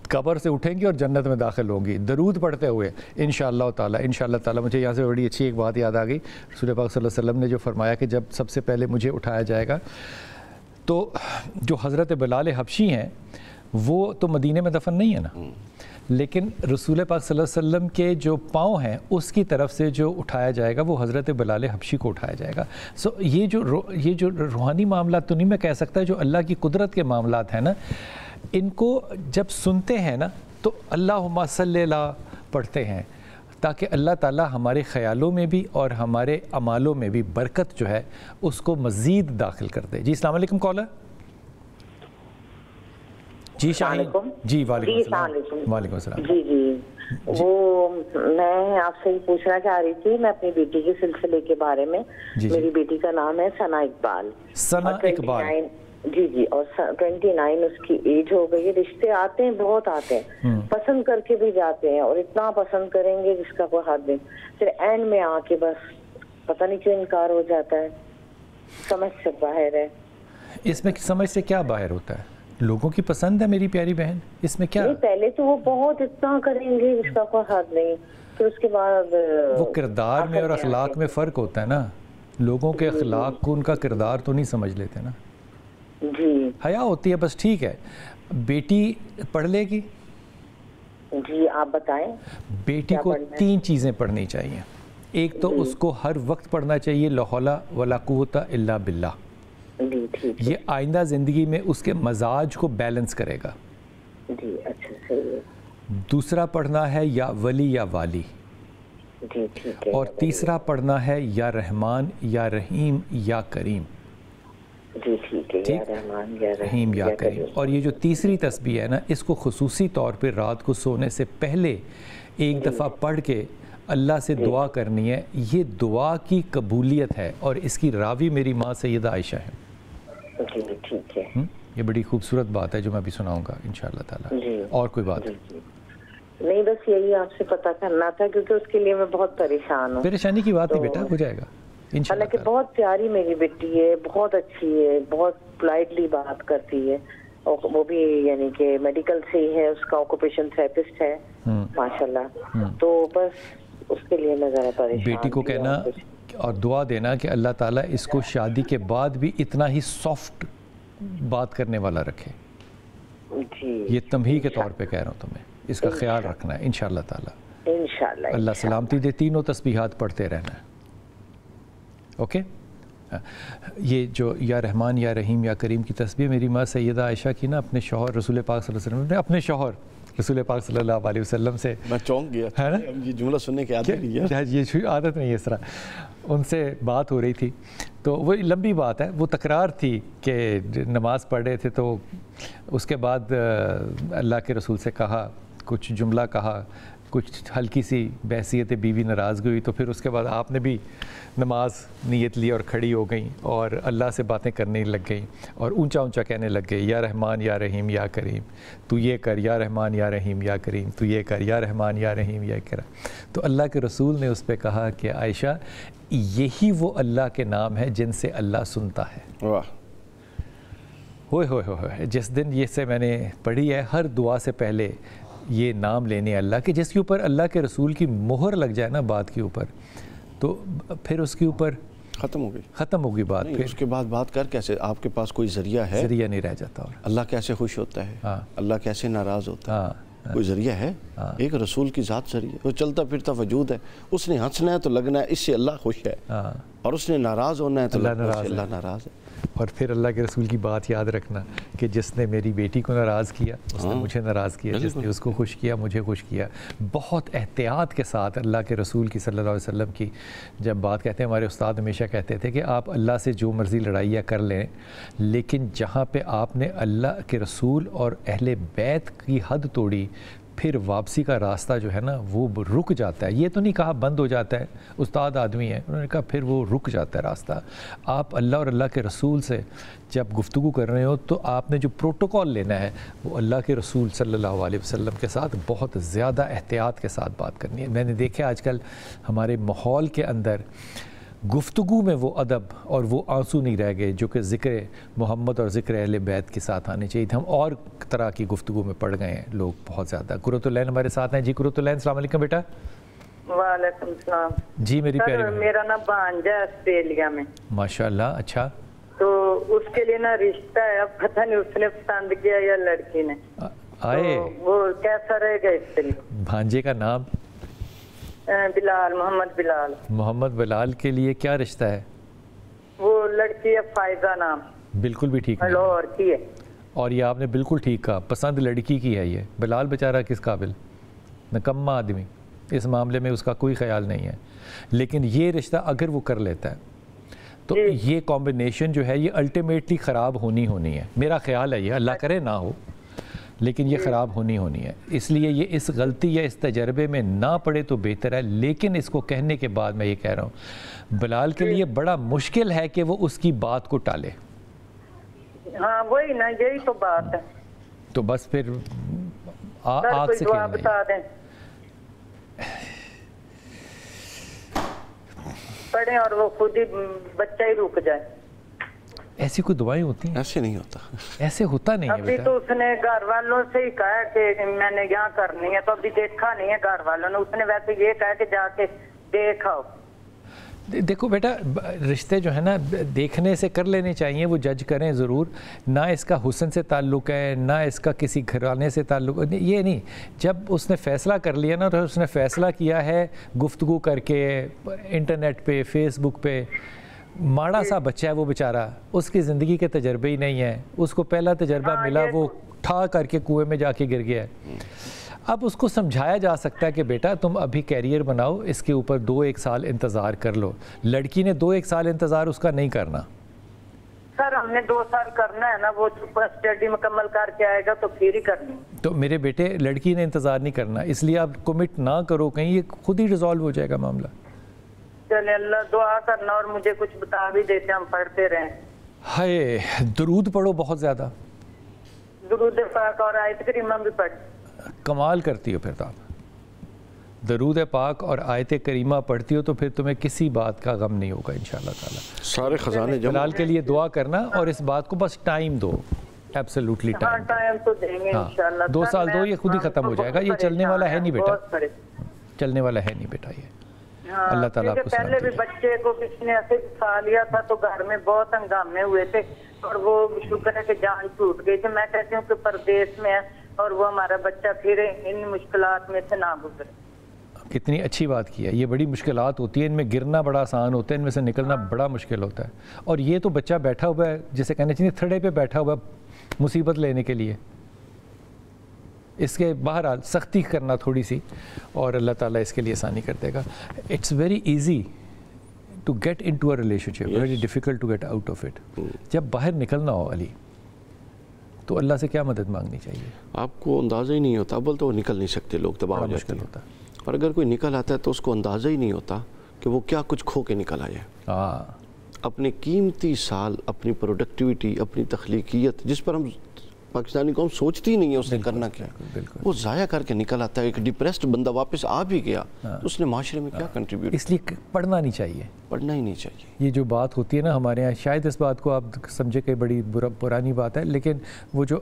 قبر سے اٹھیں گی اور جنت میں داخل ہوں گی درود پڑھتے ہوئے انشاءاللہ تعالیٰ. مجھے یہاں سے بڑی اچھی ایک بات یاد آ گئی, رسول پاک صلی اللہ علیہ وسلم نے جو فرمایا کہ جب سب سے پہلے مجھے اٹھایا جائے گا تو جو حضرت بلال حبشی ہیں وہ تو مدینے میں دفن نہیں ہے نا, لیکن رسول پاک صلی اللہ علیہ وسلم کے جو پاؤں ہیں اس کی طرف سے جو اٹھایا جائے گا وہ حضرت بلال حبشی کو اٹھایا جائے گا. سو یہ جو روحانی معاملات تو نہیں میں کہہ سکتا, جو اللہ کی قدرت کے معاملات ہیں نا, ان کو جب سنتے ہیں نا تو اللہم صلی اللہ پڑھتے ہیں تاکہ اللہ تعالیٰ ہمارے خیالوں میں بھی اور ہمارے اعمالوں میں بھی برکت جو ہے اس کو مزید داخل کر دے. جی السلام علیکم کالر. جی شاہین. جی وعلیکم السلام. وعلیکم السلام. جی وہ میں آپ سے ہی پوچھنا چاہ رہی تھی, میں اپنی بیٹی کے سلسلے کے بارے میں. میری بیٹی کا نام ہے ثنا اقبال. ثنا اقبال. جی اور 29 اس کی ایج ہو گئی ہے. رشتے آتے ہیں, بہت آتے ہیں, پسند کر کے بھی جاتے ہیں اور اتنا پسند کریں گے جس کا کوئی حد نہیں, پھر اینڈ میں آ کے بس پتہ نہیں کیوں انکار ہو جاتا ہے. سمجھ سے باہر ہے. اس میں سمجھ سے کیا باہر ہوتا ہے؟ لوگوں کی پسند ہے میری پیاری بہن, اس میں کیا؟ پہلے تو وہ بہت اتنا کریں گے جس کا کوئی حد نہیں, پھر اس کے بعد وہ کردار میں اور اخلاق میں فرق ہوتا ہے نا. لوگوں کے اخلاق کو ان کا کردار تو نہیں سمجھ لیتے نا. جی حیا ہوتی ہے بس. ٹھیک ہے, بیٹی پڑھ لے گی. جی آپ بتائیں. بیٹی کو 3 چیزیں پڑھنی چاہیے. ایک تو اس کو ہر وقت پڑھنا چاہیے لا حول ولا قوت الا باللہ. یہ آئندہ زندگی میں اس کے مزاج کو بیلنس کرے گا. جی اچھا صحیح ہے. دوسرا پڑھنا ہے یا ولی یا والی. جی ٹھیک ہے. اور تیسرا پڑھنا ہے یا رحمان یا رحیم یا کریم. جی ٹھیک ہے, یا رحمان یا رحیم یا کریم. اور یہ جو تیسری تسبیح ہے نا, اس کو خصوصی طور پہ رات کو سونے سے پہلے ایک دفعہ پڑھ کے اللہ سے دعا کرنی ہے. یہ دعا کی قبولیت ہے اور اس کی راوی میری ماں سیدہ عائشہ ہے. جی ٹھیک ہے. یہ بڑی خوبصورت بات ہے جو میں ابھی سناؤں گا انشاءاللہ تعالیٰ. اور کوئی بات نہیں, بس یہی آپ سے پتہ کرنا تھا کیونکہ اس کے لیے میں بہت پریشان ہوں. پریشانی کی بات نہیں بیٹا, ہو جائے گا انشاءاللہ. حالانکہ بہت پیاری میری بیٹی ہے, بہت اچھی ہے, بہت پولائٹلی بات کرتی ہے, اور وہ بھی یعنی کہ میڈیکل سے ہی ہے, اس کا آکوپیشن تھراپسٹ ہے ماشاءاللہ. تو بس اس کے لیے میں ذرا پریشان. بیٹی کو کہنا اور دعا دینا کہ اللہ تعالیٰ اس کو شادی کے بعد بھی اتنا ہی سافٹ بات کرنے والا رکھے. جی یہ تمہید کے طور پہ کہہ رہا ہوں تمہیں, اس کا خیال رکھنا ہے انشاءاللہ تعالیٰ. انشاءاللہ اللہ سلامتی دے. تینوں تسبیحات پڑھتے رہنا ہے. اوکے. یہ جو یا رحمان یا رحیم یا کریم کی تسبیح میری ماں سیدہ عائشہ کی نا اپنے شوہر رسول پاک صلی اللہ علیہ وسلم نے اپنے شوہر رسول پاک صلی اللہ علیہ وسلم سے, میں چونک گیا ہے نا, یہ جملہ سننے کی عادت نہیں ہے. یہ عادت نہیں ہے اس طرح. ان سے بات ہو رہی تھی تو وہ لمبی بات ہے, وہ تکرار تھی کہ نماز پڑھ رہے تھے تو اس کے بعد اللہ کے رسول سے کہا, کچھ جملہ کہا, کچھ ہلکی سی بحثیت بیوی ناراضگی ہوئی, تو پھر اس کے بعد آپ نے بھی نماز نیت لی اور کھڑی ہو گئیں اور اللہ سے باتیں کرنے لگ گئیں اور اونچا اونچا کہنے لگ گئی, یا رحمان یا رحیم یا کریم تو یہ کر, یا رحمان یا رحیم یا کریم تو یہ کر, یا رحمان یا رحیم یا کر. تو اللہ کے رسول نے اس پہ کہا کہ عائشہ یہی وہ اللہ کے نام ہے جن سے اللہ سنتا ہے. واہ, ہوئے ہوئے ہوئے. جس دن یہ سے میں نے پڑھی ہے, ہر دعا سے پہلے یہ نام لینے اللہ کے, جس کے اوپر اللہ کے رسول کی مہر لگ جائے نا بات کے اوپر, تو پھر اس کے اوپر ختم ہوگی بات. پھر اس کے بعد بات کر کیسے, آپ کے پاس کوئی ذریعہ ہے؟ ذریعہ نہیں رہ جاتا. اور اللہ کیسے خوش ہوتا ہے, اللہ کیسے ناراض ہوتا ہے, کوئی ذریعہ ہے؟ ایک رسول کی ذات ذریعہ, وہ چلتا پھرتا وجود ہے. اس نے ہنسنا ہے تو لگنا ہے اس سے اللہ خوش ہے, اور اس نے ناراض ہونا ہے تو اللہ ناراض ہے. اور پھر اللہ کے رسول کی بات یاد رکھنا کہ جس نے میری بیٹی کو ناراض کیا اس نے مجھے ناراض کیا, جس نے اس کو خوش کیا مجھے خوش کیا. بہت احتیاط کے ساتھ اللہ کے رسول کی صلی اللہ علیہ وسلم کی جب بات کہتے ہیں, ہمارے استاد ہمیشہ کہتے تھے کہ آپ اللہ سے جو مرضی لڑائیاں کر لیں, لیکن جہاں پہ آپ نے اللہ کے رسول اور اہل بیت کی حد توڑی پھر واپسی کا راستہ جو ہے نا وہ رک جاتا ہے. یہ تو نہیں کہا بند ہو جاتا ہے, استاد آدمی ہے, انہوں نے کہا پھر وہ رک جاتا ہے راستہ. آپ اللہ اور اللہ کے رسول سے جب گفتگو کر رہے ہو تو آپ نے جو پروٹوکول لینا ہے وہ اللہ کے رسول صلی اللہ علیہ وسلم کے ساتھ بہت زیادہ احتیاط کے ساتھ بات کرنی ہے. میں نے دیکھا آج کل ہمارے ماحول کے اندر گفتگو میں وہ ادب اور وہ آنسو نہیں رہ گئے جو کہ ذکر محمد اور ذکر اہل بیت کے ساتھ آنے چاہیے تھے. ہم اور طرح کی گفتگو میں پڑ گئے ہیں لوگ بہت زیادہ. قرۃ العین ہمارے ساتھ ہیں. جی قرۃ العین السلام علیکم بیٹا. وعلیکم السلام. جی میری پیاری سر میرا نا بھانجا ہے آسٹریلیا میں. ماشاء اللہ. اچھا تو اس کے لیے نا رشتہ ہے, اب پتہ نہیں اس نے پسند کیا یا لڑکی نے. آئے وہ کیسا رہے گا اس کے لیے؟ بھانجے کا نام بلال, محمد بلال. محمد بلال کے لیے کیا رشتہ ہے؟ وہ لڑکی ہے فائزہ نام. بالکل بھی ٹھیک نہیں. لاہور کی ہے. اور یہ آپ نے بالکل ٹھیک کہا, پسند لڑکی کی ہے. یہ بلال بیچارہ کس قابل, نکما آدمی, اس معاملے میں اس کا کوئی خیال نہیں ہے. لیکن یہ رشتہ اگر وہ کر لیتا ہے تو یہ کمبینیشن جو ہے یہ الٹیمیٹلی خراب ہونی ہے. میرا خیال ہے یہ, اللہ کرے نہ ہو, لیکن یہ خراب ہونی ہے. اس لیے یہ اس غلطی یا اس تجربے میں نہ پڑے تو بہتر ہے. لیکن اس کو کہنے کے بعد میں یہ کہہ رہا ہوں بلال کے لیے بڑا مشکل ہے کہ وہ اس کی بات کو ٹالے. ہاں وہی نا, یہی تو بات ہے. تو بس پھر آگ سے دعا بتا دیں, پڑھیں اور وہ خود ہی بچہ ہی رک جائے. ایسی کوئی دعائیں ہوتی ہیں؟ ایسے نہیں ہوتا, ایسے ہوتا نہیں ہے. ابھی تو اس نے گھر والوں سے ہی کہا کہ میں نے یہاں کرنی ہے, تو ابھی دیکھا نہیں ہے گھر والوں نے. اس نے ویسے یہ کہا کہ جا کے دیکھاؤ. دیکھو بیٹا, رشتے جو ہے نا دیکھنے سے کر لینے چاہیے, وہ جج کریں ضرور. نہ اس کا حسن سے تعلق ہے, نہ اس کا کسی گھرانے سے تعلق ہے, یہ نہیں. جب اس نے فیصلہ کر لیا نا, تو اس نے فیصلہ کیا ہے گفتگو کر کے انٹرنیٹ پہ, فیس بک پہ. ماڑا سا بچہ ہے وہ بیچارہ, اس کی زندگی کے تجربے ہی نہیں ہے. اس کو پہلا تجربہ ملا, وہ ٹھا کر کے کنویں میں جا کے گر گیا ہے. اب اس کو سمجھایا جا سکتا ہے کہ بیٹا تم ابھی کیریئر بناؤ, اس کے اوپر 2-1 سال انتظار کر لو. لڑکی نے 2-1 سال انتظار اس کا نہیں کرنا. سر ہم نے 2 سال کرنا ہے نا, وہ اسٹڈی مکمل کر کے آئے گا تو پھر ہی کرنی. تو میرے بیٹے لڑکی نے انتظار نہیں کرنا, اس لیے آپ کمٹ نہ کرو کہیں, یہ خود ہی ریزالو ہو جائے گا معاملہ. چلے اللہ دعا کرنا, اور مجھے کچھ بتا بھی دیتے, ہم پڑھتے رہیں. ہائے درود پڑھو بہت زیادہ, درود پاک اور آیت کریمہ بھی پڑھ. کمال کرتی ہو پھر تو آپ, درود پاک اور آیت کریمہ پڑھتی ہو تو پھر تمہیں کسی بات کا غم نہیں ہوگا انشاءاللہ تعالی. سارے خزانے جمع. بلال کے لیے دعا کرنا, اور اس بات کو بس ٹائم دو, ایبسلیوٹلی ٹائم. ٹائم تو دیں گے انشاءاللہ. 2 سال دو, یہ خود ہی ختم ہو جائے گا. یہ چلنے والا ہے نہیں بیٹا, چلنے والا ہے نہیں بیٹا. یہ اللہ تعالیٰ آپ کو سلامت پہلے بھی بچے کو کسی نے ایسے کھا لیا تھا تو گھر میں بہت ہنگامے ہوئے تھے, اور وہ شکر ہے کہ جان چھوٹ گئی تھی. میں کہتی ہوں کہ پردیس میں ہے اور وہ ہمارا بچہ پھر ان مشکلات میں سے نہ گزرے. کتنی اچھی بات کی ہے. یہ بڑی مشکلات ہوتی ہیں, ان میں گرنا بڑا آسان ہوتا ہے, ان میں سے نکلنا بڑا مشکل ہوتا ہے. اور یہ تو بچہ بیٹھا ہوا ہے, جسے کہنا چاہیے تھڑے پہ بیٹھا ہوا مصیبت لینے کے لیے. اس کے بہرحال سختی کرنا تھوڑی سی, اور اللہ تعالیٰ اس کے لیے آسانی کر دے گا. It's very easy to get into a relationship, very difficult to get out of it. جب باہر نکلنا ہو علی, تو اللہ سے کیا مدد مانگنی چاہیے؟ آپ کو اندازہ ہی نہیں ہوتا. اول تو وہ نکل نہیں سکتے, لوگ تباہ ہو جاتے ہیں. اور اگر کوئی نکل آتا ہے تو اس کو اندازہ ہی نہیں ہوتا کہ وہ کیا کچھ کھو کے نکل آیا. اپنے قیمتی سال, اپنی پروڈکٹیوٹی, اپنی تخلیقیت, جس پر ہم پاکستانی قوم سوچتی نہیں ہے اس نے کرنا کیا, وہ ضائع کر کے نکل آتا ہے. ایک ڈپریسڈ بندہ واپس آ بھی گیا تو اس نے معاشرے میں کیا کنٹریبیوٹ. اس لیے پڑھنا نہیں چاہیے, پڑھنا ہی نہیں چاہیے. یہ جو بات ہوتی ہے نا ہمارے یہاں, شاید اس بات کو آپ سمجھے کہ بڑی پرانی بات ہے, لیکن وہ جو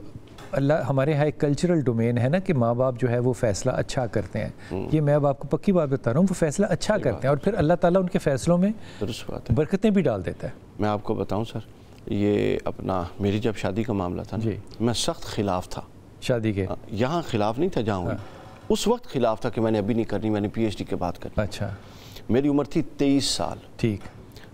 اللہ ہمارے یہاں ایک کلچرل ڈومین ہے نا کہ ماں باپ جو ہے وہ فیصلہ اچھا کرتے ہیں. یہ میں اب آپ کو پکی بات بتا رہا ہوں, وہ فیصلہ اچھا کرتے ہیں, اور پھر اللہ تعالیٰ ان کے فیصلوں میں برکتیں بھی ڈال دیتا ہے. میں آپ کو بتاؤں سر, یہ اپنا میری جب شادی کا معاملہ تھا نا, میں سخت خلاف تھا شادی کے. یہاں خلاف نہیں تھا جہاں ہوئی, اس وقت خلاف تھا کہ میں نے ابھی نہیں کرنی, میں نے پی ایچ ڈی کے بعد کرنی. اچھا. میری عمر تھی 23 سال. ٹھیک.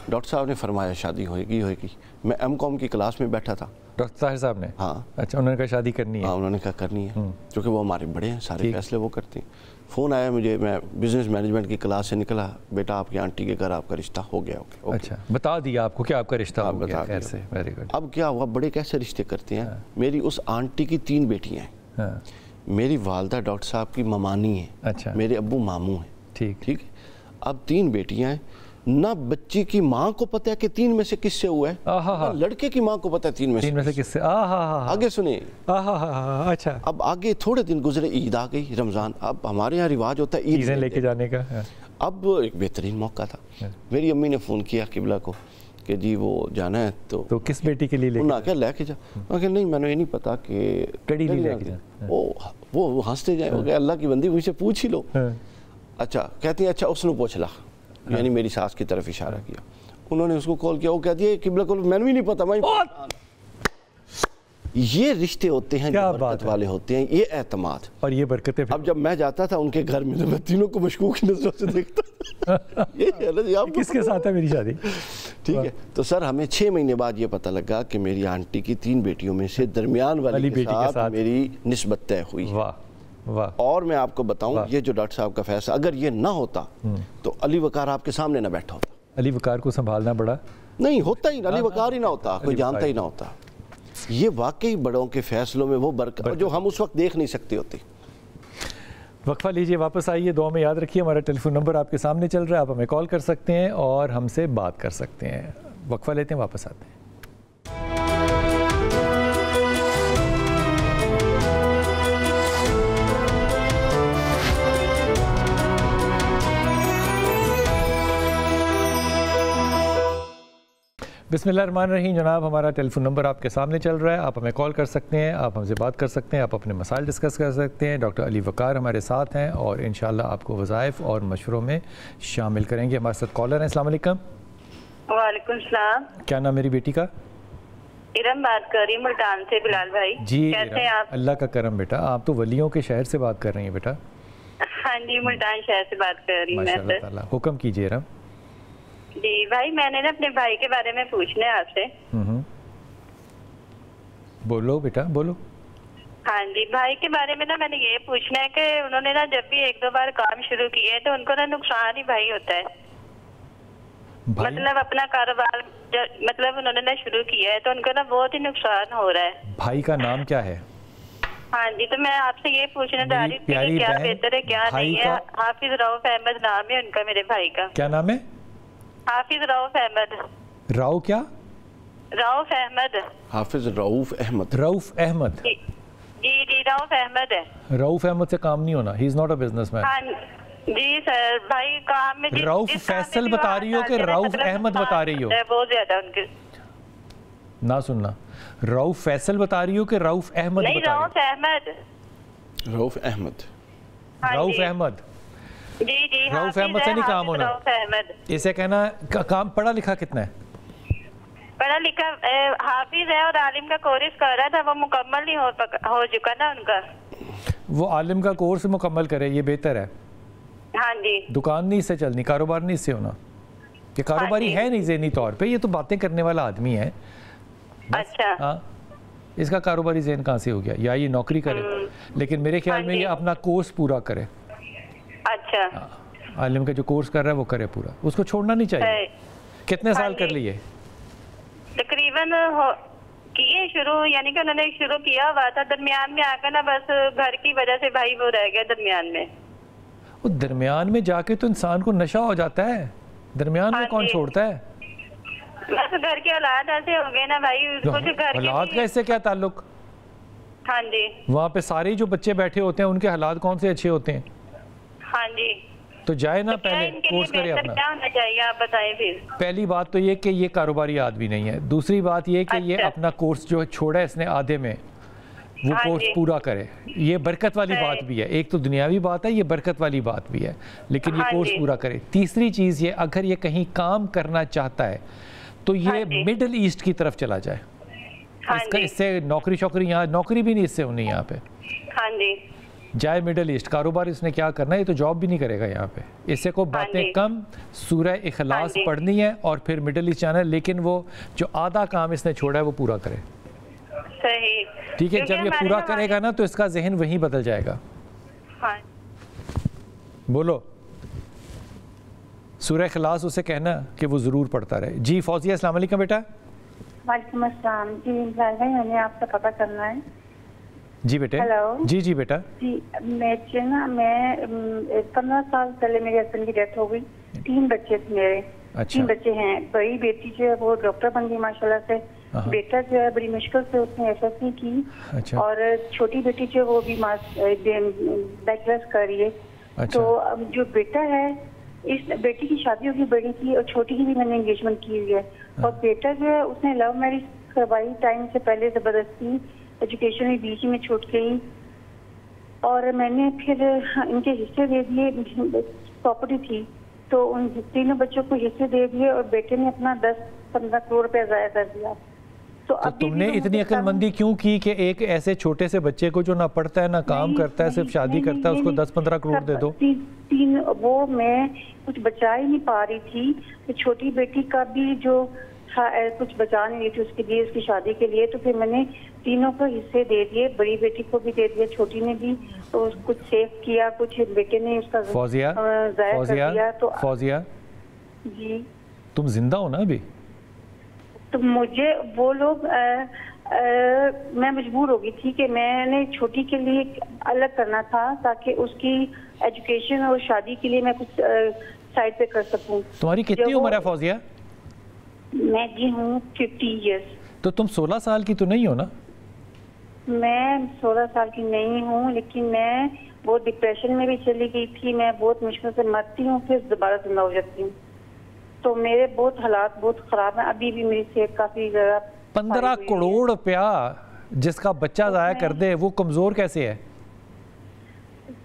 ڈاکٹر صاحب نے فرمایا شادی ہوئے گی. میں ایم کام کی کلاس میں بیٹھا تھا. ڈاکٹر طاہر صاحب نے؟ ہاں. اچھا, انہوں نے کہا شادی کرنی ہے. ہاں, انہوں نے کہا کرنی ہے, کیونکہ وہ ہمارے بڑے ہیں, سارے فیصلے وہ کرتے ہیں. فون آیا مجھے, میں بزنس مینجمنٹ کی کلاس سے نکلا, بیٹا آپ کی آنٹی کے گھر آپ کا رشتہ ہو گیا. اچھا, بتا دیا آپ کو کہ آپ کا رشتہ ہو گیا. خیر سے, ویری گڈ. اب کیا ہوا, بڑے کیسے رشتے کرتے ہیں. میری اس آنٹی کی 3 بیٹیاں ہیں. میری والدہ ڈاکٹر صاحب کی ممانی ہیں. اچھا. میرے ابو ماموں ہیں. ٹھیک ٹھیک ہے. اب 3 بیٹیاں ہیں. نہ بچی کی ماں کو پتہ ہے کہ 3 میں سے کس سے ہوا ہے, لڑکے کی ماں کو پتہ ہے 3 میں سے کس سے. آگے سنیں. اچھا. اب آگے تھوڑے دن گزرے, عید آ گئی, رمضان. اب ہمارے یہاں رواج ہوتا ہے عید لے کے جانے کا. اب ایک بہترین موقع تھا. میری امی نے فون کیا قبلہ کو کہ جی وہ جانا ہے, تو کس بیٹی کے لیے لے کے جا. کہ نہیں میں نے یہ نہیں پتا کہ کڑی لے کے جا. وہ ہنستے جائیں, وہ کہ اللہ کی بندی مجھ سے پوچھ ہی لو. اچھا کہتی ہیں اچھا اس نے پوچھ لا, یعنی میری ساس کی طرف اشارہ کیا. انہوں نے اس کو کال کیا, وہ کہتی ہے قبلہ کو میں نے بھی نہیں پتا. یہ رشتے ہوتے ہیں جو برکت والے ہوتے ہیں, یہ اعتماد اور یہ برکتیں. اب جب میں جاتا تھا ان کے گھر میں, میں تینوں کو مشکوک نظروں سے دیکھتا تھا. کس کے ساتھ ہے میری شادی؟ ٹھیک ہے. تو سر ہمیں 6 مہینے بعد یہ پتہ لگا کہ میری آنٹی کی 3 بیٹیوں میں سے درمیان والی کے ساتھ میری نسبت طے ہوئی. اور میں آپ کو بتاؤں, یہ جو ڈاکٹر صاحب کا فیصلہ, اگر یہ نہ ہوتا تو علی وقار آپ کے سامنے نہ بیٹھا ہوتا. علی وقار کو سنبھالنا بڑا نہیں ہوتا ہی, علی وقار ہی نہ ہوتا, کوئی جانتا ہی نہ ہوتا. یہ واقعی بڑوں کے فیصلوں میں وہ برکت جو ہم اس وقت دیکھ نہیں سکتے ہوتے. وقفہ لیجئے, واپس آئیے. دعا میں یاد رکھیے ہمارا ٹیلی فون نمبر آپ کے سامنے چل رہا ہے, آپ ہمیں کال کر سکتے ہیں اور ہم سے بات کر سکتے ہیں. وقفہ لیتے ہیں, واپس آتے ہیں. بسم اللہ الرحمن الرحیم. جناب ہمارا ٹیلی فون نمبر آپ کے سامنے چل رہا ہے, آپ ہمیں کال کر سکتے ہیں, آپ ہم سے بات کر سکتے ہیں, آپ اپنے مسائل ڈسکس کر سکتے ہیں. ڈاکٹر علی وقار ہمارے ساتھ ہیں اور انشاءاللہ آپ کو وظائف اور مشوروں میں شامل کریں گے. ہمارے ساتھ کالر ہیں. السلام علیکم. وعلیکم السلام. کیا نام میری بیٹی کا؟ ارم بات کر رہی ہوں ملتان سے. بلال بھائی جی کیسے ہیں آپ؟ اللہ کا کرم بیٹا, آپ تو ولیوں کے شہر سے بات کر رہی ہیں بیٹا. ہاں جی, ملتان شہر سے بات کر رہی ہوں. ماشاء اللہ تعالیٰ, حکم کیجیے ارم. جی بھائی, میں نے نا اپنے بھائی کے بارے میں پوچھنا ہے آپ سے. بولو بیٹا بولو. ہاں جی, بھائی کے بارے میں نا میں نے یہ پوچھنا ہے کہ انہوں نے نا جب بھی 1-2 بار کام شروع کیے تو ان کو نا نقصان ہی بھائی ہوتا ہے. مطلب اپنا کاروبار مطلب انہوں نے نا شروع کیا ہے تو ان کو نا بہت ہی نقصان ہو رہا ہے. بھائی کا نام کیا ہے؟ ہاں جی, تو میں آپ سے یہ پوچھنا چاہ رہی تھی کہ کیا بہتر ہے کیا نہیں ہے. حافظ رؤف احمد نام ہے ان کا, میرے بھائی کا. کیا نام ہے؟ حافظ رؤف احمد. راؤ کیا؟ رؤف احمد. حافظ رؤف احمد. رؤف احمد. جی رؤف احمد ہے. رؤف احمد سے کام نہیں ہونا, ہی is not a business man. جی سر, بھائی کام میں رؤف فیصل بتا رہی ہو کہ رؤف احمد بتا رہی ہو؟ بہت زیادہ ان کے نہ سننا. رؤف فیصل بتا رہی ہو کہ رؤف احمد بتا رہی ہو؟ رؤف احمد. رؤف احمد. رؤف احمد. جی رؤف احمد سے نہیں کام ہونا. اسے کہنا کام پڑھا لکھا کتنا ہے؟ پڑھا لکھا حافظ ہے اور عالم کا کورس کر رہا تھا, وہ مکمل نہیں ہو چکا نا ان کا. وہ عالم کا کورس مکمل کرے, یہ بہتر ہے. ہاں جی. دکان نہیں اس سے چلنی, کاروبار نہیں اس سے ہونا. یہ کاروباری ہے نہیں ذہنی طور پہ, یہ تو باتیں کرنے والا آدمی ہے. اچھا. ہاں, اس کا کاروباری ذہن کہاں سے ہو گیا؟ یا یہ نوکری کرے, لیکن میرے خیال میں یہ اپنا کورس پورا کرے. اچھا. عالم کا جو کورس کر رہا ہے وہ کرے پورا, اس کو چھوڑنا نہیں چاہیے. کتنے سال کر لیے؟ تقریباً کیے شروع, یعنی کہ انہوں نے شروع کیا ہوا تھا, درمیان میں آ کر نا بس گھر کی وجہ سے بھائی وہ رہ گیا درمیان میں. وہ درمیان میں جا کے تو انسان کو نشہ ہو جاتا ہے, درمیان میں کون چھوڑتا ہے؟ بس گھر کے حالات ایسے ہو گئے نا بھائی. حالات کا اس سے کیا تعلق؟ ہاں جی. وہاں پہ سارے جو بچے بیٹھے ہوتے ہیں ان کے حالات کون سے اچھے ہوتے ہیں؟ ہاں جی. تو جائے نا پہلے کورس کرے اپنا. کیا ہونا چاہیے آپ بتائیں پھر. پہلی بات تو یہ کہ یہ کاروباری آدمی نہیں ہے. دوسری بات یہ کہ یہ اپنا کورس جو چھوڑا ہے اس نے آدھے میں, وہ کورس پورا کرے. یہ برکت والی بات بھی ہے, ایک تو دنیاوی بات ہے, یہ برکت والی بات بھی ہے, لیکن یہ کورس پورا کرے. تیسری چیز یہ, اگر یہ کہیں کام کرنا چاہتا ہے تو یہ مڈل ایسٹ کی طرف چلا جائے. اس سے نوکری شوکری یہاں نوکری بھی نہیں اس سے ہونی یہاں پہ. ہاں جی. جائے مڈل ایسٹ, کاروبار اس نے کیا کرنا ہے, یہ تو جاب بھی نہیں کرے گا یہاں پہ. اس سے کو باتیں کم, سورہ اخلاص پڑھنی ہے اور پھر مڈل ایسٹ جانا ہے, لیکن وہ جو آدھا کام اس نے چھوڑا ہے وہ پورا کرے. صحیح. ٹھیک ہے, جب یہ پورا کرے گا نا تو اس کا ذہن وہیں بدل جائے گا. بولو. سورہ اخلاص اسے کہنا کہ وہ ضرور پڑھتا رہے. جی فوزیہ, السلام علیکم بیٹا. وعلیکم السلام. جی بھائی, ہمیں آپ سے پتہ کرنا ہے جی بیٹے. ہیلو. جی بیٹا. جی میں 15 سال پہلے میرے ہسبینڈ کی ڈیتھ ہو گئی. 3 بچے تھے میرے. 3 بچے ہیں. بڑی بیٹی جو ہے وہ ڈاکٹر بن گئی ماشاءاللہ سے. بیٹا جو ہے بڑی مشکل سے اس نے FSC کی. اور چھوٹی بیٹی جو وہ بھی بیچلرز کر رہی ہے. تو جو بیٹا ہے اس بیٹی کی شادی ہوگی بڑی کی, اور چھوٹی کی بھی میں نے انگیجمنٹ کی ہوئی ہے. اور بیٹا جو ہے اس نے لو میرج کروائی ٹائم سے پہلے, زبردستی ایجوکیشن بھی بیچ میں چھوٹ گئی. اور میں نے پھر ان کے حصے دے دیے, پراپرٹی تھی تو ان 3 بچوں کو حصے دے دیے, اور بیٹے نے اپنا 10-15 کروڑ روپے ضائع کر دیا. تو تم نے اتنی عقل مندی کیوں کی کہ ایک ایسے چھوٹے سے بچے کو جو نہ پڑھتا ہے نہ کام کرتا ہے, صرف شادی کرتا ہے, اس کو 10-15 کروڑ دے دو؟ وہ میں کچھ بچا ہی نہیں پا رہی تھی. چھوٹی بیٹی کا بھی جو کچھ بچا نہیں رہی تھی اس کے لیے, اس کی شادی کے لیے. تو پھر میں نے 3 کو حصے دے دیے, بڑی بیٹی کو بھی دے دیا, چھوٹی نے بھی کچھ سیو کیا, کچھ بیٹے نے اس کا ضائع کر دیا. تو فوزیہ جی تم زندہ ہو نا ابھی؟ تو مجھے وہ لوگ میں مجبور ہو گئی تھی کہ میں نے چھوٹی کے لیے الگ کرنا تھا تاکہ اس کی ایجوکیشن اور شادی کے لیے میں کچھ سائڈ پہ کر سکوں. تمہاری کتنی عمر ہے فوزیہ؟ میں جی ہوں 50 ایئرس. تو تم 16 سال کی تو نہیں ہو نا؟ میں 16 سال کی نہیں ہوں, لیکن میں بہت ڈپریشن میں بھی چلی گئی تھی. میں بہت مشکل سے مرتی ہوں, پھر دوبارہ زندہ ہو جاتی ہوں. تو میرے بہت حالات بہت خراب ہیں. ابھی بھی میری صحت کافی زیادہ. 15 کروڑ روپیہ جس کا بچہ ضائع کر دے, وہ کمزور کیسے ہے؟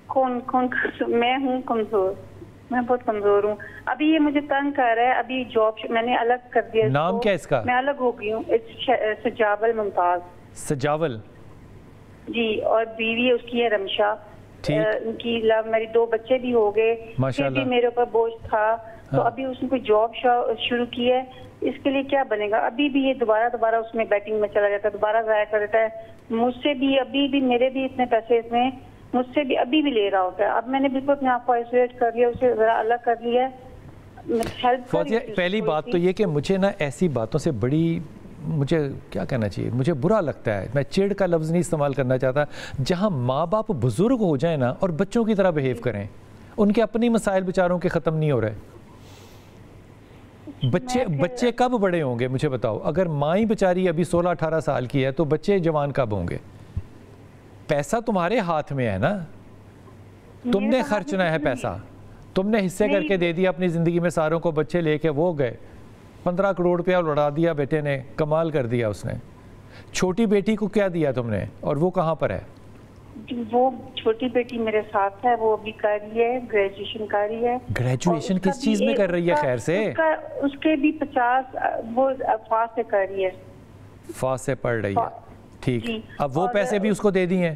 کون میں ہوں کمزور, میں بہت کمزور ہوں. ابھی یہ مجھے تنگ کر رہا ہے. ابھی جاب میں نے الگ کر دیا. نام کیا اس کا؟ میں الگ ہو گئی ہوں. سجاول ممتاز. سجاول جی. اور بیوی اس کی ہے رمشا. ان کی لو میری 2 بچے بھی ہو گئے. پھر بھی میرے اوپر بوجھ تھا. تو ابھی اس نے کوئی جاب شروع کی ہے. اس کے لیے کیا بنے گا؟ ابھی بھی یہ دوبارہ اس میں بیٹنگ میں چلا جاتا ہے, دوبارہ ضائع کر دیتا ہے. مجھ سے بھی ابھی بھی میرے بھی اتنے پیسے اس میں مجھ سے بھی ابھی بھی لے رہا ہوتا ہے. اب میں نے بالکل اپنے آپ کو آئسولیٹ کر لیا, اسے ذرا الگ کر لیا. پہلی بات تو یہ کہ مجھے نا ایسی باتوں سے بڑی, مجھے کیا کہنا چاہیے, مجھے برا لگتا ہے. میں چڑ کا لفظ نہیں استعمال کرنا چاہتا. جہاں ماں باپ بزرگ ہو جائیں نا اور بچوں کی طرح بہیو کریں, ان کے اپنی مسائل بیچاروں کے ختم نہیں ہو رہے. بچے کب بڑے ہوں گے مجھے بتاؤ؟ اگر ماں ہی بیچاری ابھی 16-18 سال کی ہے تو بچے جوان کب ہوں گے؟ پیسہ تمہارے ہاتھ میں ہے نا, تم نے خرچنا ہے پیسہ. تم نے حصے کر کے دے دیا اپنی زندگی میں ساروں کو, بچے لے کے وہ گئے. 15 کروڑ روپیہ لڑا دیا بیٹے نے, کمال کر دیا اس نے. چھوٹی بیٹی کو کیا دیا تم نے, اور وہ کہاں پر ہے؟ وہ چھوٹی بیٹی میرے ساتھ ہے, وہ ابھی کر رہی ہے, گریجویشن کر رہی ہے. گریجویشن کس چیز میں کر رہی ہے خیر سے؟ اس کے بھی 50 وہ فاس سے کر رہی ہے. فاس سے پڑھ رہی ہے, ٹھیک. اب وہ پیسے بھی اس کو دے دیے ہیں؟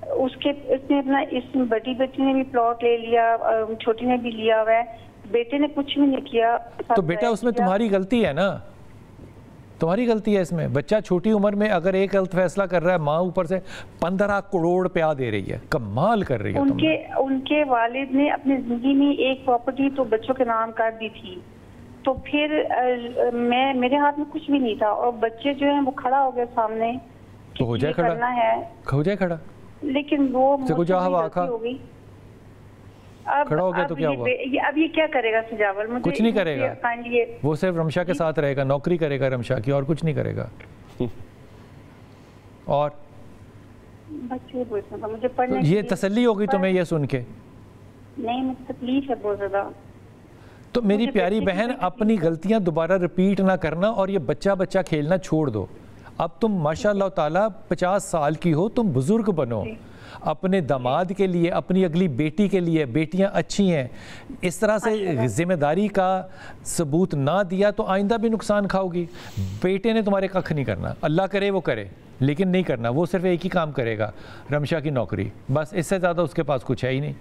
اس نے اپنا, اس بڑی بیٹی نے بھی پلاٹ لے لیا, چھوٹی نے بھی لیا ہوا ہے, بیٹے نے کچھ بھی نہیں کیا. تو بیٹا اس میں تمہاری غلطی ہے نا, تمہاری غلطی ہے اس میں. بچہ چھوٹی عمر میں اگر ایک غلط فیصلہ کر رہا ہے, ماں اوپر سے 15 کروڑ روپیہ دے رہی ہے, کمال کر رہی ہے. ان کے والد نے اپنی زندگی میں ایک پراپرٹی تو بچوں کے نام کر دی تھی, تو پھر میرے ہاتھ میں کچھ بھی نہیں تھا, اور بچے جو ہیں وہ کھڑا ہو گیا سامنے. تو ہو جائے کھڑا, ہو جائے کھڑا. لیکن وہ ہو گئی. کھڑا ہو گیا تو کیا ہوا؟ اب یہ کیا کرے گا سجاول؟ کچھ نہیں کرے گا, وہ صرف رمشا کے ساتھ رہے گا, نوکری کرے گا رمشا کی, اور کچھ نہیں کرے گا. اور یہ تسلی ہوگی تمہیں یہ سن کے؟ نہیں, مجھے تکلیف ہے بہت زیادہ. تو میری پیاری بہن, اپنی غلطیاں دوبارہ ریپیٹ نہ کرنا, اور یہ بچہ کھیلنا چھوڑ دو. اب تم ماشاء اللہ تعالیٰ 50 سال کی ہو, تم بزرگ بنو. اپنے داماد کے لیے, اپنی اگلی بیٹی کے لیے, بیٹیاں اچھی ہیں, اس طرح سے ذمہ داری کا ثبوت نہ دیا تو آئندہ بھی نقصان کھاؤ گی. بیٹے نے تمہارے کخ نہیں کرنا, اللہ کرے وہ کرے, لیکن نہیں کرنا. وہ صرف ایک ہی کام کرے گا, رمشا کی نوکری, بس. اس سے زیادہ اس کے پاس کچھ ہے ہی نہیں.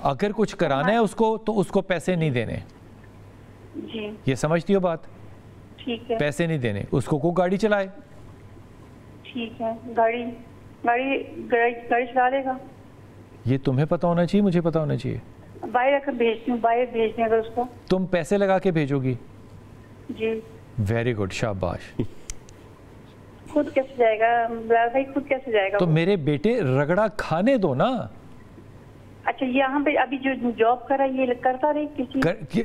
اگر کچھ کرانا ہے اس کو تو اس کو پیسے نہیں دینے. یہ سمجھتی ہو بات؟ پیسے نہیں دینے, اس کو گاڑی چلائے. ٹھیک ہے, گاڑی چلا لے گا. یہ تمہیں پتہ ہونا چاہیے, مجھے پتہ ہونا چاہیے. باہر بھیجتی ہوں, باہر بھیجنے کا اس کو. تم پیسے لگا کے بھیجو گی؟ جی. ویری گڈ, شاباش. خود کیسے جائے گا بلال بھائی, خود کیسے جائے گا؟ تو میرے بیٹے رگڑا کھانے دو نا. اچھا یہاں پہ ابھی جو جاب کر رہا ہے یہ کرتا رہے کسی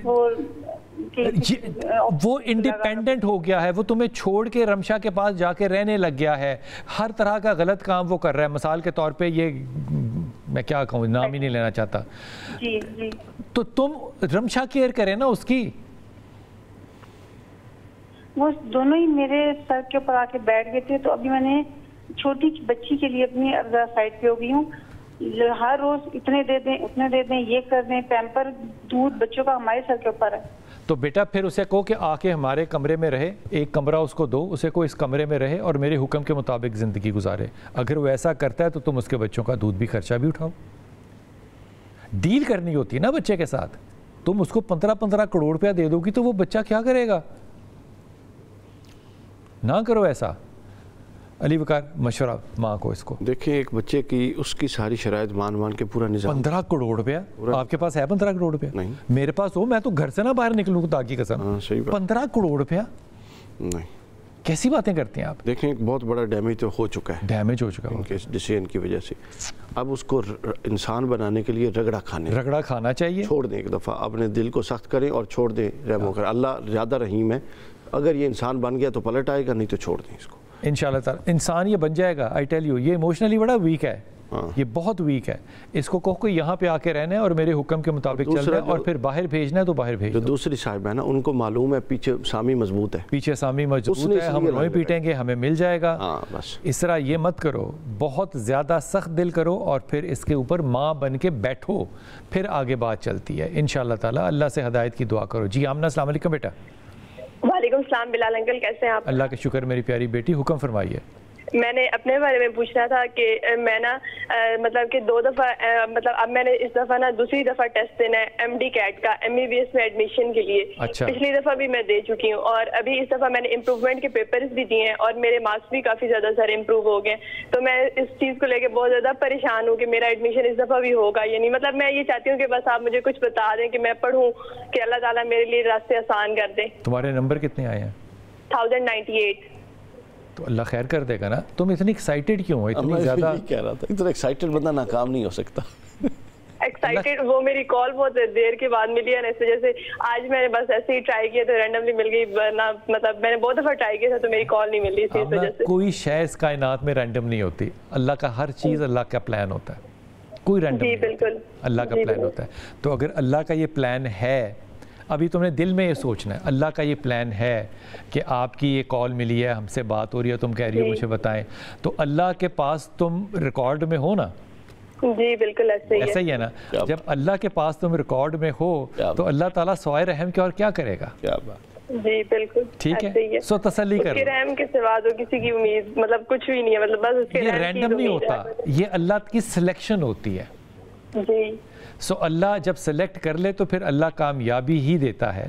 وہ انڈیپینڈنٹ ہو گیا ہے, وہ تمہیں چھوڑ کے رمشا کے پاس جا کے رہنے لگ گیا ہے, ہر طرح کا غلط کام وہ کر رہا ہے. مثال کے طور پہ یہ میں کیا کہوں, نام ہی نہیں لینا چاہتا. جی جی تو تم رمشا کیئر کرے نا اس کی. وہ دونوں ہی میرے سر کے اوپر آ کے بیٹھ گئے تھے, تو ابھی میں نے چھوٹی بچی کے لیے اپنی سائڈ پہ ہو گئی ہوں. ہر روز اتنے دے دیں اتنے دے دیں, یہ کر دیں, پیمپر دودھ بچوں کا ہمارے سر کے اوپر ہے. تو بیٹا پھر اسے کہو کہ آ کے ہمارے کمرے میں رہے, ایک کمرہ اس کو دو, اسے کو اس کمرے میں رہے اور میرے حکم کے مطابق زندگی گزارے. اگر وہ ایسا کرتا ہے تو تم اس کے بچوں کا دودھ بھی خرچہ بھی اٹھاؤ. ڈیل کرنی ہوتی ہے نا بچے کے ساتھ. تم اس کو 15 کروڑ روپیہ دے دو گی تو وہ بچہ کیا کرے گا؟ نہ کرو ایسا. علی وقار مشورہ ماں کو اس کو. دیکھیں ایک بچے کی اس کی ساری شرائط مان کے پورا نظام. 15 کروڑ روپیہ آپ کے پاس ہے؟ 15 کروڑ روپیہ نہیں میرے پاس ہو, میں تو گھر سے نہ باہر نکلوں تاکہ قسم. 15 کروڑ روپیہ نہیں, کیسی باتیں کرتے ہیں آپ؟ دیکھیں ایک بہت بڑا ڈیمیج تو ہو چکا ہے, ڈیمیج ہو چکا ہے ان کے ڈیسیژن کی وجہ سے. اب اس کو انسان بنانے کے لیے رگڑا کھانا چاہیے. چھوڑ دیں ایک دفعہ, اپنے دل کو سخت کریں اور چھوڑ دیں. رحم کر اللہ زیادہ رحیم ہے. اگر یہ انسان بن گیا تو پلٹ آئے گا, نہیں تو چھوڑ دیں اس کو. انشاءاللہ تعالی انسان یہ بن جائے گا. آئی ٹیل یو, یہ ایموشنلی بڑا ویک ہے, یہ بہت ویک ہے. اس کو کہو کہ یہاں پہ آ کے رہنا ہے اور میرے حکم کے مطابق چلنا ہے, اور پھر باہر بھیجنا ہے تو باہر بھیج دو. جو دوسری صاحب ہے نا, ان کو معلوم ہے پیچھے سامی مضبوط ہے, پیچھے سامی مضبوط ہے, ہم روئیں پیٹیں گے ہمیں مل جائے گا. بس اس طرح یہ مت کرو, بہت زیادہ سخت دل کرو اور پھر اس کے اوپر ماں بن کے بیٹھو, پھر آگے بات چلتی ہے انشاءاللہ تعالی. اللہ سے ہدایت کی دعا کرو. جی آمنہ السلام علیکم بیٹا. وعلیکم السلام بلال انکل, کیسے ہیں آپ؟ اللہ کا شکر میری پیاری بیٹی, حکم فرمائیے. میں نے اپنے بارے میں پوچھنا تھا کہ میں نا مطلب کہ 2 دفعہ مطلب اب میں نے اس دفعہ نا دوسری دفعہ ٹیسٹ دینا ہے MD CAT کا MBBS میں ایڈمیشن کے لیے. پچھلی دفعہ بھی میں دے چکی ہوں, اور ابھی اس دفعہ میں نے امپروومنٹ کے پیپرز بھی دیے ہیں اور میرے مارکس بھی کافی زیادہ سر امپروو ہو گئے. تو میں اس چیز کو لے کے بہت زیادہ پریشان ہوں کہ میرا ایڈمیشن اس دفعہ بھی ہوگا یا نہیں. مطلب میں یہ چاہتی ہوں کہ بس آپ مجھے کچھ بتا دیں کہ میں پڑھوں, کہ اللہ تعالیٰ میرے لیے راستے آسان کر دیں. تمہارے نمبر کتنے آئے ہیں؟ 1098. تو اللہ خیر کر دے گا نا. تم اتنی ایکسائٹیڈ کیوں ہو؟ اتنی زیادہ کہہ رہا تھا, اتنا ایکسائٹیڈ بندہ ناکام نہیں ہو سکتا. ایکسائٹیڈ وہ میری کال بہت دیر کے بعد ملی ہے نا, اس وجہ سے آج میں نے بس ایسے ہی ٹرائی کیا تو رینڈملی مل گئی, ورنہ مطلب میں نے بہت دفعہ ٹرائی کیا تھا تو میری کال نہیں مل رہی تھی اس وجہ سے. کوئی شے اس کائنات میں رینڈم نہیں ہوتی. اللہ کا ہر چیز اللہ کا پلان ہوتا ہے, کوئی رینڈم نہیں. بالکل اللہ کا پلان ہوتا ہے. تو اگر اللہ کا یہ پلان ہے, ابھی تم نے دل میں یہ سوچنا ہے اللہ کا یہ پلان ہے کہ آپ کی یہ کال ملی ہے, ہم سے بات ہو رہی ہے, تم کہہ رہی ہو مجھے بتائیں, تو اللہ کے پاس تم ریکارڈ میں ہو نا. جی بالکل ایسا ہی ہے نا. جب اللہ کے پاس تم ریکارڈ میں ہو تو اللہ تعالیٰ سوائے رحم کے اور کیا کرے گا؟ جی بالکل ٹھیک ہے. سو تسلی کرو, اس کے رحم کے سوا تو کسی کی امید مطلب کچھ بھی نہیں ہے, مطلب بس اس کے یہ رینڈم نہیں ہوتا, یہ اللہ کی سلیکشن ہوتی ہے. جی سو اللہ جب سلیکٹ کر لے تو پھر اللہ کامیابی ہی دیتا ہے,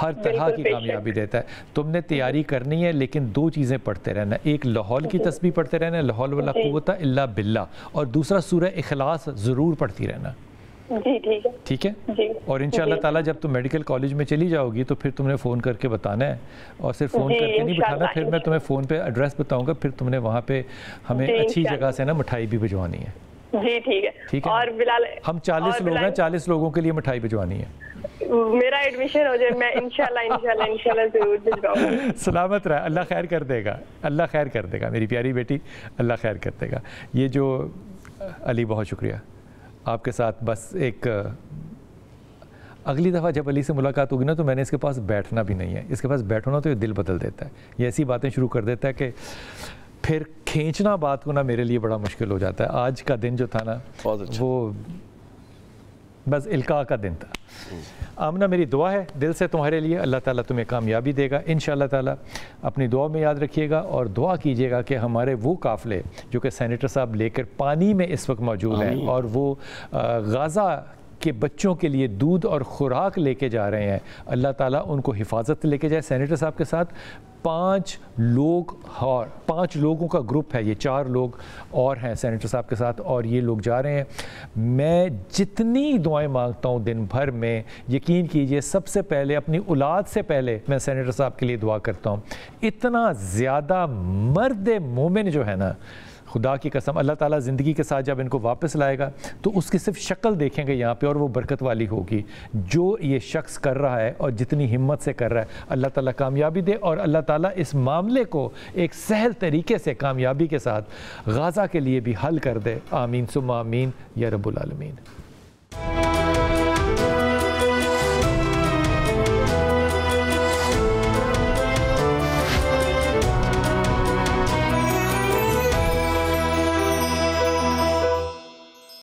ہر طرح کی کامیابی دیتا ہے. تم نے تیاری کرنی ہے لیکن 2 چیزیں پڑھتے رہنا, ایک لاحول کی تسبیح پڑھتے رہنا, لاحول ولا قوت الا باللہ, اور دوسرا سورہ اخلاص ضرور پڑھتی رہنا. جی ٹھیک ہے. اور انشاءاللہ تعالیٰ جب تم میڈیکل کالج میں چلی جاؤ گی تو پھر تم نے فون کر کے بتانا ہے, اور صرف فون کر کے نہیں بٹھانا, پھر میں تمہیں فون پہ ایڈریس بتاؤں گا, پھر تم نے وہاں پہ ہمیں اچھی جگہ سے نا مٹھائی بھی بھجوانی ہے. جی ٹھیک ہے. ٹھیک ہے, اور بلال ہم 40 لوگ ہیں, 40 لوگوں کے لیے مٹھائی بھجوانی ہے. میرا ایڈمیشن ہو جائے میں انشاءاللہ ضرور بھجواؤں گا. سلامت رہے, اللہ خیر کر دے گا, اللہ خیر کر دے گا میری پیاری بیٹی, اللہ خیر کر دے گا. یہ جو علی, بہت شکریہ آپ کے ساتھ. بس ایک اگلی دفعہ جب علی سے ملاقات ہوگی نا تو میں نے اس کے پاس بیٹھنا بھی نہیں ہے. اس کے پاس بیٹھو نا تو یہ دل بدل دیتا ہے, یہ ایسی باتیں شروع کر دیتا ہے کہ پھر کھینچنا بات کو نا میرے لیے بڑا مشکل ہو جاتا ہے. آج کا دن جو تھا نا وہ بس القاء کا دن تھا. آمنہ میری دعا ہے دل سے تمہارے لیے, اللہ تعالیٰ تمہیں کامیابی دے گا انشاءاللہ تعالیٰ. اپنی دعا میں یاد رکھیے گا اور دعا کیجیے گا کہ ہمارے وہ قافلے جو کہ سینیٹر صاحب لے کر پانی میں اس وقت موجود ہیں, اور وہ غازہ کہ بچوں کے لیے دودھ اور خوراک لے کے جا رہے ہیں، اللہ تعالیٰ ان کو حفاظت لے کے جائے۔ سینیٹر صاحب کے ساتھ 5 لوگوں کا گروپ ہے، یہ 4 لوگ اور ہیں سینیٹر صاحب کے ساتھ، اور یہ لوگ جا رہے ہیں۔ میں جتنی دعائیں مانگتا ہوں دن بھر میں، یقین کیجئے سب سے پہلے اپنی اولاد سے پہلے میں سینیٹر صاحب کے لیے دعا کرتا ہوں۔ اتنا زیادہ مرد مومن جو ہے نا، خدا کی قسم، اللہ تعالیٰ زندگی کے ساتھ جب ان کو واپس لائے گا تو اس کی صرف شکل دیکھیں گے یہاں پہ، اور وہ برکت والی ہوگی۔ جو یہ شخص کر رہا ہے اور جتنی ہمت سے کر رہا ہے، اللہ تعالیٰ کامیابی دے، اور اللہ تعالیٰ اس معاملے کو ایک سہل طریقے سے کامیابی کے ساتھ غازہ کے لیے بھی حل کر دے۔ آمین ثم آمین یا رب العالمین۔